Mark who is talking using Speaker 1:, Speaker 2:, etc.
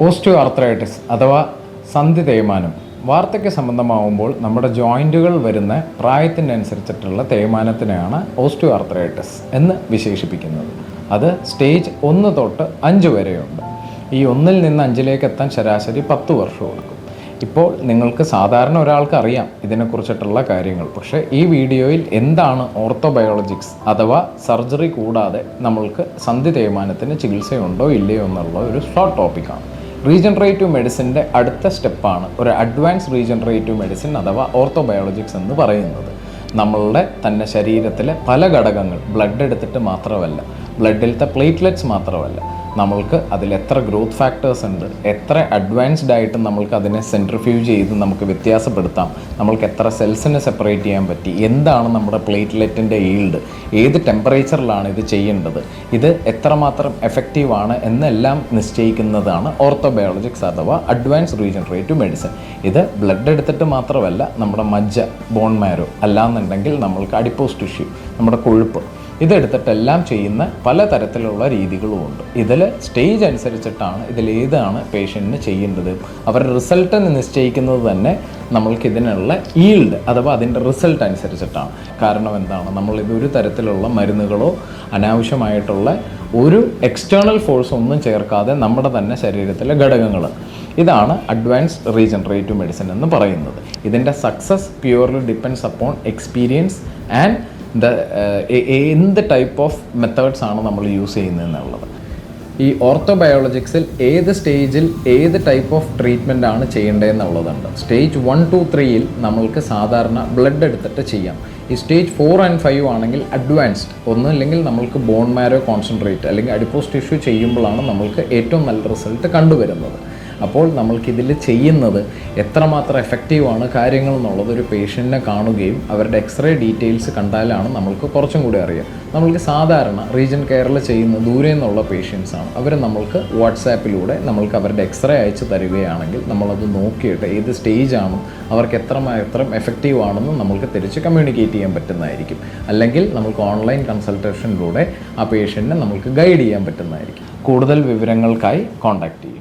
Speaker 1: Osteo arthritis അഥവാ സന്ധി തേയ്മാനം വാർദ്ധക്യ സംബന്ധമാവുമ്പോൾ നമ്മുടെ ജോയിൻറ്റുകൾ വരുന്ന പ്രായത്തിനനുസരിച്ചിട്ടുള്ള തേയ്മാനത്തിനെയാണ് ഓസ്റ്റിയോ ആർത്രൈറ്റിസ് എന്ന് വിശേഷിപ്പിക്കുന്നത്. അത് സ്റ്റേജ് 1 തൊട്ട് 5 വരെയുണ്ട്. ഈ 1 നിന്ന് 5 എത്താൻ ശരാശരി 10 വർഷം എടുക്കും. ഇപ്പോൾ നിങ്ങൾക്ക് സാധാരണ ഒരാൾക്ക് അറിയാം ഇതിനെക്കുറിച്ചിട്ടുള്ള കാര്യങ്ങൾ. പക്ഷേ ഈ വീഡിയോയിൽ എന്താണ് ഓർത്തോബയോളജിക്സ് അഥവാ സർജറി കൂടാതെ നമ്മൾക്ക് സന്ധി തേയ്മാനത്തിന് ചികിത്സയുണ്ടോ ഇല്ലയോ എന്നുള്ള ഒരു ഷോർട്ട് ടോപ്പിക്കാണ്. റീജനറേറ്റീവ് മെഡിസിൻ്റെ അടുത്ത സ്റ്റെപ്പാണ് ഒരു അഡ്വാൻസ് റീജനറേറ്റീവ് മെഡിസിൻ അഥവാ ഓർത്തോബയോളജിക്സ് എന്ന് പറയുന്നത്. നമ്മളുടെ തന്നെ ശരീരത്തിലെ പല ഘടകങ്ങൾ ബ്ലഡ് എടുത്തിട്ട് മാത്രമല്ല, ബ്ലഡിലത്തെ പ്ലേറ്റ്ലെറ്റ്സ് മാത്രമല്ല, നമ്മൾക്ക് അതിൽ എത്ര ഗ്രോത്ത് ഫാക്ടേഴ്സ് ഉണ്ട്, എത്ര അഡ്വാൻസ്ഡ് ആയിട്ട് നമ്മൾക്ക് അതിനെ സെൻട്രിഫ്യൂജ് ചെയ്ത് നമുക്ക് വ്യത്യാസപ്പെടുത്താം, നമ്മൾക്ക് എത്ര സെൽസിനെ സെപ്പറേറ്റ് ചെയ്യാൻ പറ്റി, എന്താണ് നമ്മുടെ പ്ലേറ്റ്ലെറ്റിൻ്റെ ഈൽഡ്, ഏത് ടെമ്പറേച്ചറിലാണ് ഇത് ചെയ്യേണ്ടത്, ഇത് എത്രമാത്രം എഫക്റ്റീവാണ് എന്നെല്ലാം നിശ്ചയിക്കുന്നതാണ് ഓർത്തോബയോളജിക്സ് അഥവാ അഡ്വാൻസ് റീജനറേറ്റീവ് മെഡിസിൻ. ഇത് ബ്ലഡ് എടുത്തിട്ട് മാത്രമല്ല, നമ്മുടെ മജ്ജ, ബോൺ മാരോ, അല്ലാന്നുണ്ടെങ്കിൽ നമ്മൾക്ക് അഡിപ്പോസ് ടിഷ്യൂ, നമ്മുടെ കൊഴുപ്പ്, ഇതെടുത്തിട്ടെല്ലാം ചെയ്യുന്ന പലതരത്തിലുള്ള രീതികളുമുണ്ട്. ഇതിൽ സ്റ്റേജ് അനുസരിച്ചിട്ടാണ് ഇതിലേതാണ് പേഷ്യൻറ്റിന് ചെയ്യേണ്ടത്. അവരുടെ റിസൾട്ട് നിശ്ചയിക്കുന്നത് തന്നെ നമ്മൾക്കിതിനുള്ള ഈൽഡ് അഥവാ അതിൻ്റെ റിസൾട്ട് അനുസരിച്ചിട്ടാണ്. കാരണം എന്താണ്, നമ്മളിത് ഒരു തരത്തിലുള്ള മരുന്നുകളോ അനാവശ്യമായിട്ടുള്ള ഒരു എക്സ്റ്റേണൽ ഫോഴ്സ് ഒന്നും ചേർക്കാതെ നമ്മുടെ തന്നെ ശരീരത്തിലെ ഘടകങ്ങൾ, ഇതാണ് അഡ്വാൻസ് റീജനറേറ്റീവ് മെഡിസിൻ എന്ന് പറയുന്നത്. ഇതിൻ്റെ success purely depends upon experience and എന്ത് ടൈപ്പ് ഓഫ് മെത്തേഡ്സ് ആണ് നമ്മൾ യൂസ് ചെയ്യുന്നതെന്നുള്ളത്. ഈ ഓർത്തോബയോളജിക്സിൽ ഏത് സ്റ്റേജിൽ ഏത് ടൈപ്പ് ഓഫ് ട്രീറ്റ്മെൻ്റ് ആണ് ചെയ്യേണ്ടതെന്നുള്ളതുണ്ട്. സ്റ്റേജ് 1 to 3 നമ്മൾക്ക് സാധാരണ ബ്ലഡ് എടുത്തിട്ട് ചെയ്യാം. ഈ സ്റ്റേജ് 4 and 5 ആണെങ്കിൽ അഡ്വാൻസ്ഡ്, ഒന്നുമില്ലെങ്കിൽ നമ്മൾക്ക് ബോൺ മാരോ കോൺസെൻട്രേറ്റ് അല്ലെങ്കിൽ അഡിപ്പോസ് ടിഷ്യൂ ചെയ്യുമ്പോഴാണ് നമ്മൾക്ക് ഏറ്റവും നല്ല റിസൾട്ട് കണ്ടുവരുന്നത്. അപ്പോൾ നമ്മൾക്കിതിൽ ചെയ്യുന്നത് എത്രമാത്രം എഫക്റ്റീവാണ് കാര്യങ്ങൾ എന്നുള്ളത് ഒരു പേഷ്യൻറ്റിനെ കാണുകയും അവരുടെ എക്സ്റേ ഡീറ്റെയിൽസ് കണ്ടാലാണ് നമ്മൾക്ക് കുറച്ചും കൂടി അറിയാം. നമ്മൾക്ക് സാധാരണ റീജൻ കെയറിൽ ചെയ്യുന്ന ദൂരെ നിന്നുള്ള പേഷ്യൻസാണ്. അവർ നമ്മൾക്ക് വാട്സാപ്പിലൂടെ നമ്മൾക്ക് അവരുടെ എക്സ്റേ അയച്ച് തരികയാണെങ്കിൽ നമ്മളത് നോക്കിയിട്ട് ഏത് സ്റ്റേജാണോ അവർക്ക് എത്രമാത്രം എഫക്റ്റീവ് ആണെന്ന് നമ്മൾക്ക് തിരിച്ച് കമ്മ്യൂണിക്കേറ്റ് ചെയ്യാൻ പറ്റുന്നതായിരിക്കും. അല്ലെങ്കിൽ നമുക്ക് ഓൺലൈൻ കൺസൾട്ടേഷനിലൂടെ ആ പേഷ്യൻറ്റിനെ നമുക്ക് ഗൈഡ് ചെയ്യാൻ പറ്റുന്നതായിരിക്കും. കൂടുതൽ വിവരങ്ങൾക്കായി കോൺടാക്റ്റ് ചെയ്യും.